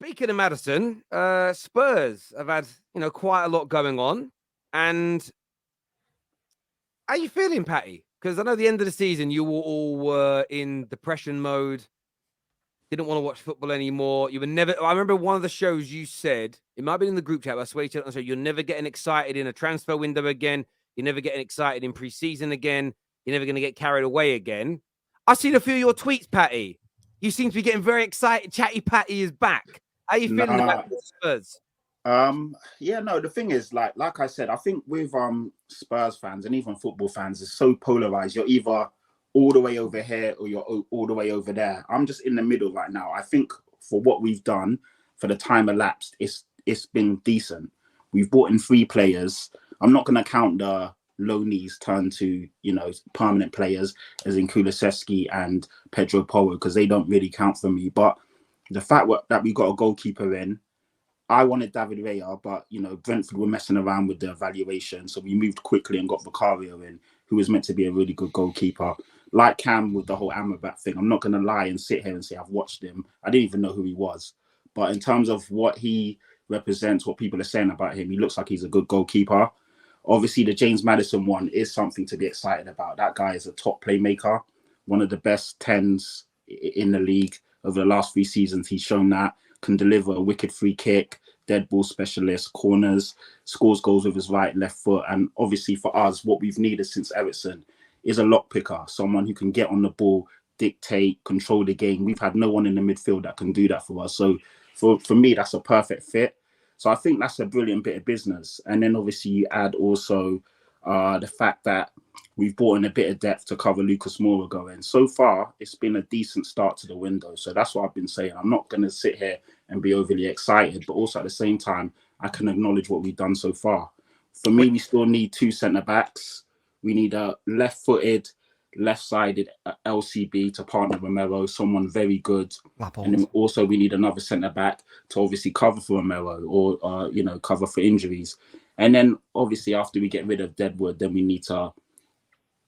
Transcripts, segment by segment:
Speaking of Madison, Spurs have had, quite a lot going on. And how you feeling, Patty? Because I know the end of the season, you all were in depression mode, didn't want to watch football anymore. You were never, I remember one of the shows you said, it might have been in the group chat, but I swear you said on the show, you're never getting excited in a transfer window again. You're never getting excited in preseason again. You're never going to get carried away again. I've seen a few of your tweets, Patty. You seem to be getting very excited. Chatty Patty is back. How are you feeling about the Spurs? Yeah, no, the thing is, like I said, I think with Spurs fans and even football fans, it's so polarized. You're either all the way over here or you're all the way over there. I'm just in the middle right now. I think for what we've done, for the time elapsed, it's been decent. We've brought in 3 players. I'm not going to count the loanies turn to, permanent players, as in Kulusevski and Pedro Porro, because they don't really count for me. But the fact that we got a goalkeeper in, I wanted David Raya, but Brentford were messing around with the evaluation, so we moved quickly and got Vicario in, who was meant to be a really good goalkeeper. Like Cam with the whole Amrabat thing, I'm not going to lie and sit here and say I've watched him. I didn't even know who he was. But in terms of what he represents, what people are saying about him, he looks like he's a good goalkeeper. Obviously, the James Maddison one is something to be excited about. That guy is a top playmaker, one of the best 10s in the league over the last 3 seasons. He's shown that. Can deliver a wicked free kick, dead ball specialist, corners, scores goals with his right, left foot. And obviously for us, what we've needed since Ericsson is a lock picker, someone who can get on the ball, dictate, control the game. We've had no one in the midfield that can do that for us. So for me, that's a perfect fit. So I think that's a brilliant bit of business. And then obviously you add also the fact that we've brought in a bit of depth to cover Lucas Moura going. So far, it's been a decent start to the window. So that's what I've been saying. I'm not going to sit here and be overly excited, but also at the same time, I can acknowledge what we've done so far. For me, we still need 2 centre-backs. We need a left-footed, left-sided LCB to partner Romero, someone very good. And then also we need another centre-back to obviously cover for Romero or, cover for injuries. And then obviously after we get rid of Deadwood, then we need to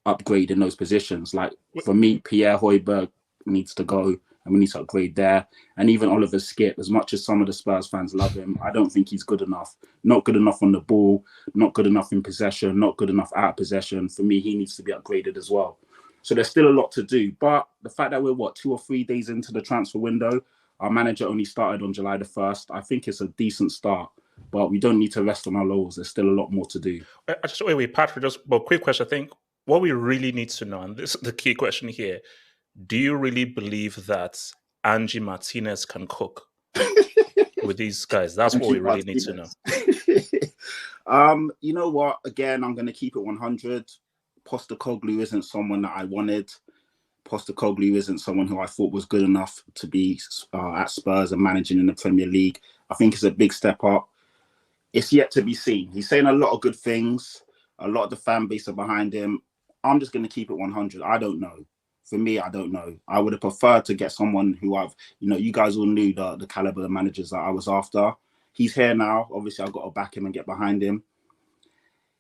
upgrade in those positions. Like for me, Pierre Højbjerg needs to go and we need to upgrade there. And even Oliver Skipp, as much as some of the Spurs fans love him, I don't think he's good enough. Not good enough on the ball, not good enough in possession, not good enough out of possession. For me, he needs to be upgraded as well. So there's still a lot to do. But the fact that we're, 2 or 3 days into the transfer window, our manager only started on July the 1st. I think it's a decent start. But we don't need to rest on our laurels. There's still a lot more to do. Wait, Patrick, just a quick question. I think what we really need to know, and this is the key question here, do you really believe that Angie Martinez can cook with these guys? That's what we really need to know. You know what? Again, I'm going to keep it 100. Postecoglou isn't someone that I wanted. Postecoglou isn't someone who I thought was good enough to be at Spurs and managing in the Premier League. I think it's a big step up. It's yet to be seen. He's saying a lot of good things. A lot of the fan base are behind him. I'm just going to keep it 100. I don't know. For me, I don't know. I would have preferred to get someone who you guys all knew the caliber of managers that I was after. He's here now. Obviously, I've got to back him and get behind him.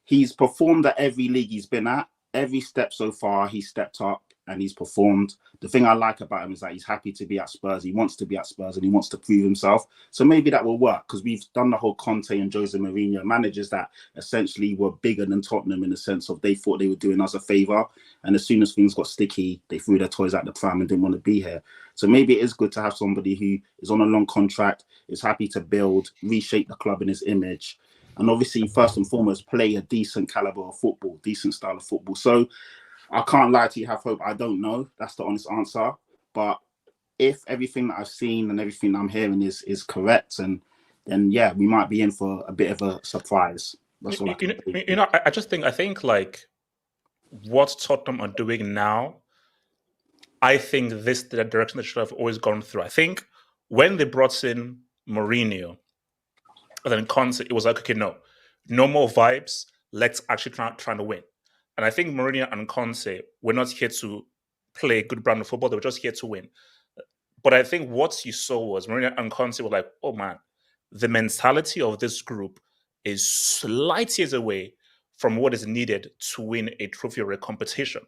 He's performed at every league he's been at. Every step so far, he's stepped up and he's performed. The thing I like about him is that he's happy to be at Spurs. He wants to be at Spurs and he wants to prove himself. So maybe that will work because we've done the whole Conte and Jose Mourinho managers that essentially were bigger than Tottenham in the sense of they thought they were doing us a favour. And as soon as things got sticky, they threw their toys at the pram and didn't want to be here. So maybe it is good to have somebody who is on a long contract, is happy to build, reshape the club in his image. And obviously, first and foremost, play a decent caliber of football, decent style of football. So I can't lie to you, have hope. I don't know. That's the honest answer. But if everything that I've seen and everything I'm hearing is correct, and then yeah, we might be in for a bit of a surprise. That's all I think like what Tottenham are doing now, I think this is the direction they should have always gone through. I think when they brought in Mourinho and then Conte, it was like, okay, no more vibes. Let's actually try to win. And I think Mourinho and Conte were not here to play a good brand of football. They were just here to win. But I think what you saw was Mourinho and Conte were like, oh man, the mentality of this group is light years away from what is needed to win a trophy or a competition.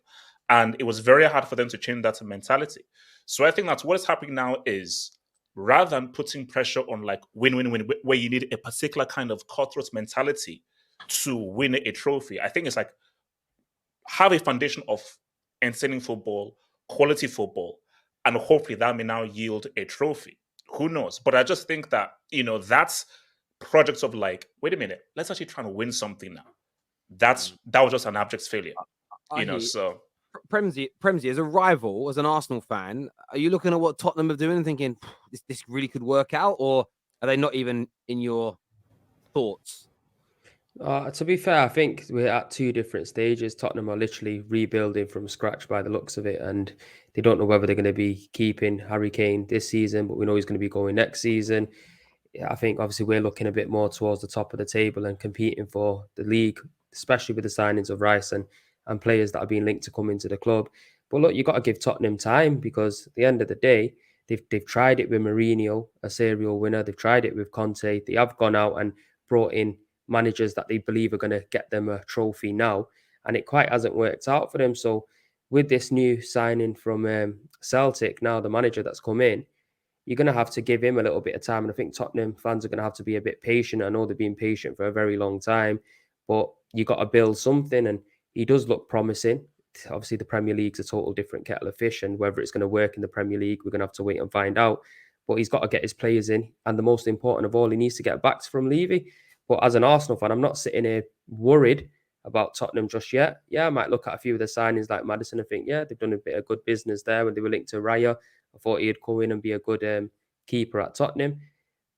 And it was very hard for them to change that mentality. So I think that's what is happening now is rather than putting pressure on like win, where you need a particular kind of cutthroat mentality to win a trophy. I think it's like have a foundation of entertaining football, quality football, and hopefully that may now yield a trophy. Who knows? But I just think that, that's projects of like, wait a minute, let's actually try and win something now. That was just an abject failure. So Premsy, as a rival, as an Arsenal fan, are you looking at what Tottenham are doing and thinking this really could work out, or are they not even in your thoughts? To be fair, I think we're at two different stages. Tottenham are literally rebuilding from scratch by the looks of it, and they don't know whether they're going to be keeping Harry Kane this season, but we know he's going to be going next season. I think obviously we're looking a bit more towards the top of the table and competing for the league, especially with the signings of Rice and players that are being linked to come into the club. But look, you've got to give Tottenham time, because at the end of the day, they've tried it with Mourinho, a serial winner. They've tried it with Conte. They have gone out and brought in managers that they believe are going to get them a trophy now, and it quite hasn't worked out for them. So with this new signing from Celtic, now the manager that's come in, you're going to have to give him a little bit of time. And I think Tottenham fans are going to have to be a bit patient. I know they've been patient for a very long time, but you got to build something, and he does look promising. Obviously, the Premier League's a total different kettle of fish, and whether it's going to work in the Premier League, we're going to have to wait and find out. But he's got to get his players in, and the most important of all, he needs to get backs from Levy. But as an Arsenal fan, I'm not sitting here worried about Tottenham just yet. Yeah, I might look at a few of the signings like Maddison and think, yeah, they've done a bit of good business there when they were linked to Raya. I thought he'd come in and be a good keeper at Tottenham.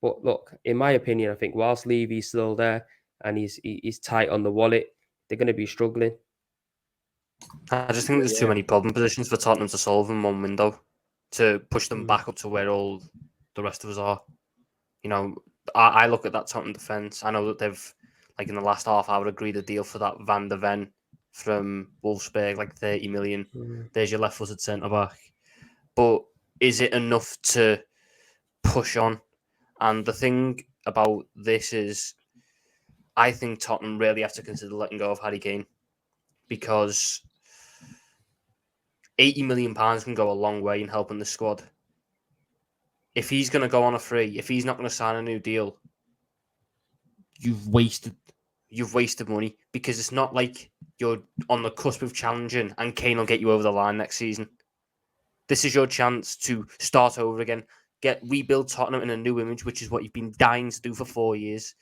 But look, in my opinion, I think whilst Levy's still there and he's tight on the wallet, they're going to be struggling. I just think there's too many problem positions for Tottenham to solve in one window to push them back up to where all the rest of us are. I look at that Tottenham defence. I know that they've, like in the last half hour, agreed a deal for that Van der Ven from Wolfsburg, like 30 million. There's your left-footed centre-back. But is it enough to push on? And the thing about this is, I think Tottenham really have to consider letting go of Harry Kane, because £80 million can go a long way in helping the squad. If he's going to go on a free, if he's not going to sign a new deal, you've wasted money, because it's not like you're on the cusp of challenging and Kane will get you over the line next season. This is your chance to start over again, rebuild Tottenham in a new image, which is what you've been dying to do for 4 years.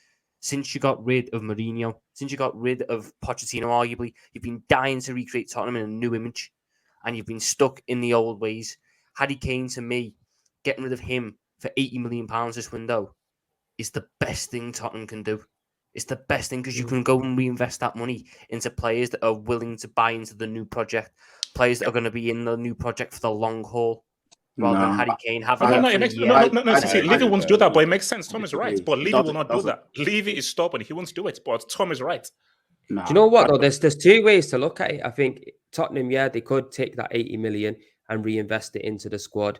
Since you got rid of Mourinho, since you got rid of Pochettino, arguably, you've been dying to recreate Tottenham in a new image, and you've been stuck in the old ways. Harry Kane, to me, getting rid of him for £80 million this window is the best thing Tottenham can do. It's the best thing, because you can go and reinvest that money into players that are willing to buy into the new project, players that are going to be in the new project for the long haul, rather than Harry Kane having No, it. Levy won't do that, but it makes sense. Tom is right, but Levy will not do that. Levy is stubborn; he won't do it. But Tom is right. Do you know what though? There's two ways to look at it. I think Tottenham, they could take that 80 million and reinvest it into the squad.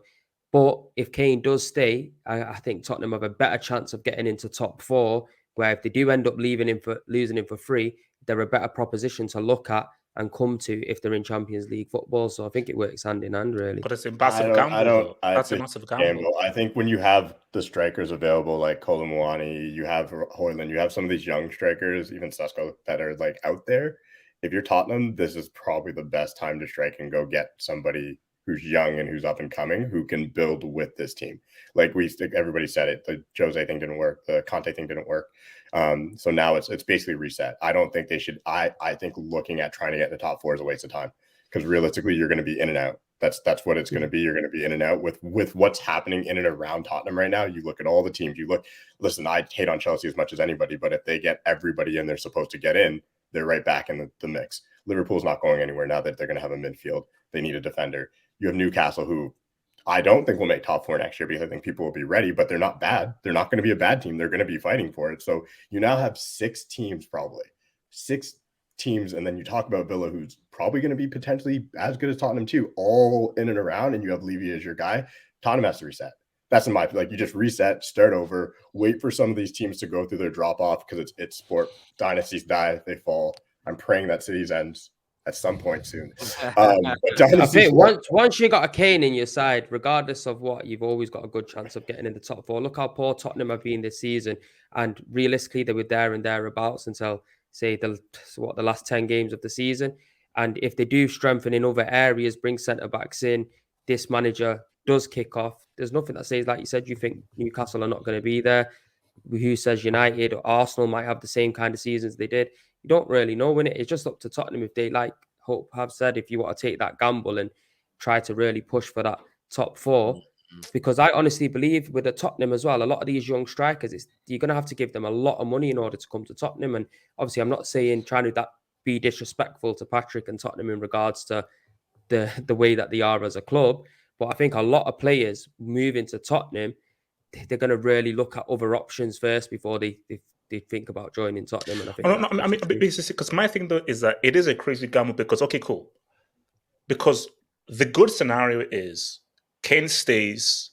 But if Kane does stay, I think Tottenham have a better chance of getting into top four, where if they do end up losing him for free, they're a better proposition to look at and come to if they're in Champions League football. So I think it works hand in hand, really. But it's a massive gamble. That's a massive gamble. I think when you have the strikers available, like Kolomwani, you have Højlund, you have some of these young strikers, even Sesko, that are like out there. If you're Tottenham, this is probably the best time to strike and go get somebody who's young and who's up and coming, who can build with this team. Like everybody said it, the Jose thing didn't work, the Conte thing didn't work. So now it's basically reset. I don't think they should. I think looking at trying to get in the top four is a waste of time, because realistically, you're going to be in and out. That's what it's going to be. You're going to be in and out with what's happening in and around Tottenham right now. You look at all the teams. Listen, I hate on Chelsea as much as anybody, but if they get everybody in they're supposed to get in, they're right back in the mix. Liverpool's not going anywhere now that they're going to have a midfield. They need a defender. You have Newcastle, who I don't think will make top four next year, because I think people will be ready, but they're not bad. They're not going to be a bad team. They're going to be fighting for it. So you now have 6 teams, and then you talk about Villa, who's probably going to be potentially as good as Tottenham too, all in and around, and you have Levy as your guy. Tottenham has to reset. That's in my, you just reset, start over, wait for some of these teams to go through their drop off, because it's sport. Dynasties die, they fall. I'm praying that City's ends. at some point soon. But I Dynasty think once you got a Kane in your side, regardless of what, you've always got a good chance of getting in the top 4. Look how poor Tottenham have been this season, and realistically, they were there and thereabouts until say the last 10 games of the season. And if they do strengthen in other areas, bring centre backs in, this manager does kick off. There's nothing that says, like you said, you think Newcastle are not going to be there. Who says United or Arsenal might have the same kind of seasons they did? You don't really know, when it's just up to Tottenham if they, like Hope have said, if you want to take that gamble and try to really push for that top 4. Because I honestly believe with the Tottenham as well, a lot of these young strikers, you're going to have to give them a lot of money in order to come to Tottenham. And obviously, I'm not saying trying to be disrespectful to Patrick and Tottenham in regards to the way that they are as a club, but I think a lot of players moving to Tottenham, they're going to really look at other options first before they think about joining Tottenham. And I think I mean, basically, because my thing though is that it is a crazy gamble because, okay, cool. Because the good scenario is Kane stays,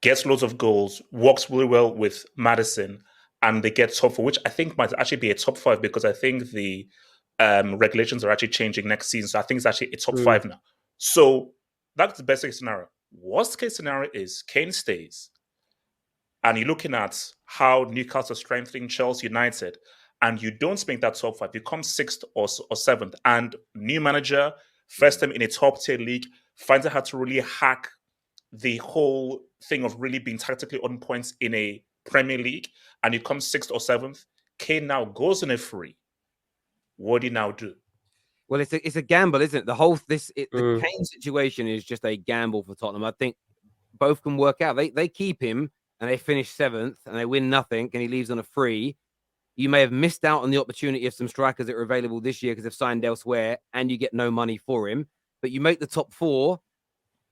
gets loads of goals, works really well with Maddison, and they get top 4, which I think might actually be a top 5 because I think the regulations are actually changing next season. So I think it's actually a top 5 now. So that's the best case scenario. Worst case scenario is Kane stays, and you're looking at how Newcastle is strengthening Chelsea United, and you don't make that top 5, you come 6th or 7th, and new manager, first time in a top tier league, finds out how to really hack the whole thing of really being tactically on points in a Premier League, and you come 6th or 7th, Kane now goes on a free. What do you now do? Well, it's a gamble, isn't it? The Kane situation is just a gamble for Tottenham. I think both can work out. They keep him and they finish 7th and they win nothing and he leaves on a free. You may have missed out on the opportunity of some strikers that are available this year because they've signed elsewhere and you get no money for him. But you make the top 4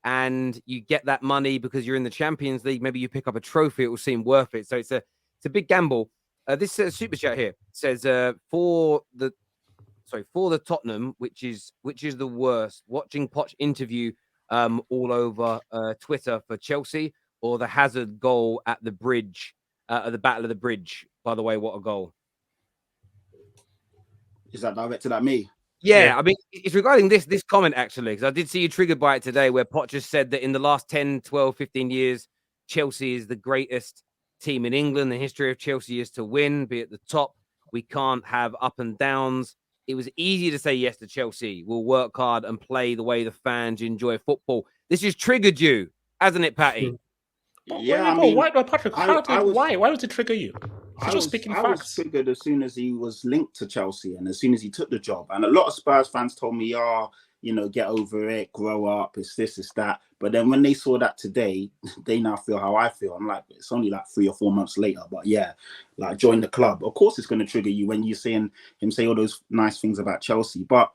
and you get that money because you're in the Champions League. Maybe you pick up a trophy. It will seem worth it. So it's a big gamble. This super chat here says for the Tottenham, which is the worst, watching Poch interview all over Twitter for Chelsea, or the Hazard goal at the bridge, at the Battle of the Bridge. By the way, what a goal. Is that directed at me? Yeah, I mean, it's regarding this comment, actually, because I did see you triggered by it today, where Poch just said that in the last 10, 12, 15 years, Chelsea is the greatest team in England. The history of Chelsea is to win, be at the top. We can't have up and downs. It was easy to say yes to Chelsea. We'll work hard and play the way the fans enjoy football. This has triggered you, hasn't it, Patty? Yeah, I mean, why, Patrick? Why does it trigger you? He's just speaking facts. I was triggered as soon as he was linked to Chelsea and as soon as he took the job. And a lot of Spurs fans told me, get over it, grow up, it's this, it's that. But then when they saw that today, they now feel how I feel. I'm like, it's only like 3 or 4 months later. But yeah, like join the club. Of course, it's going to trigger you when you're seeing him say all those nice things about Chelsea. But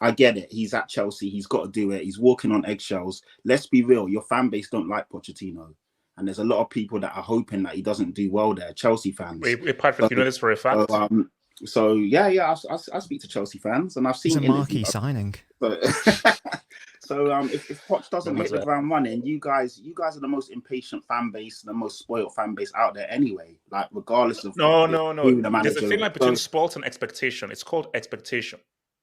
I get it. He's at Chelsea. He's got to do it. He's walking on eggshells. Let's be real. Your fan base don't like Pochettino. And there's a lot of people that are hoping that he doesn't do well there. Chelsea fans. Wait, Patrick, you know this for a fact? So I speak to Chelsea fans, and I've seen it's a marquee signing. So if Poch doesn't hit the ground running, you guys are the most impatient fan base, the most spoiled fan base out there anyway. Like regardless of no. There's a thing like between spoiled and expectation. It's called expectation.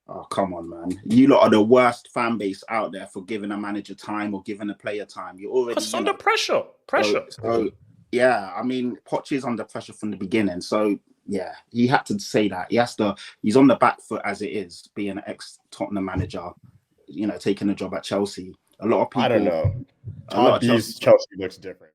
Oh, come on, man. You lot are the worst fan base out there for giving a manager time or giving a player time. You're already under pressure. So, yeah, I mean, Poch is under pressure from the beginning. So, yeah, he had to say that. He's on the back foot as it is, being an ex-Tottenham manager, taking a job at Chelsea. A lot of people... I don't know. Chelsea looks different.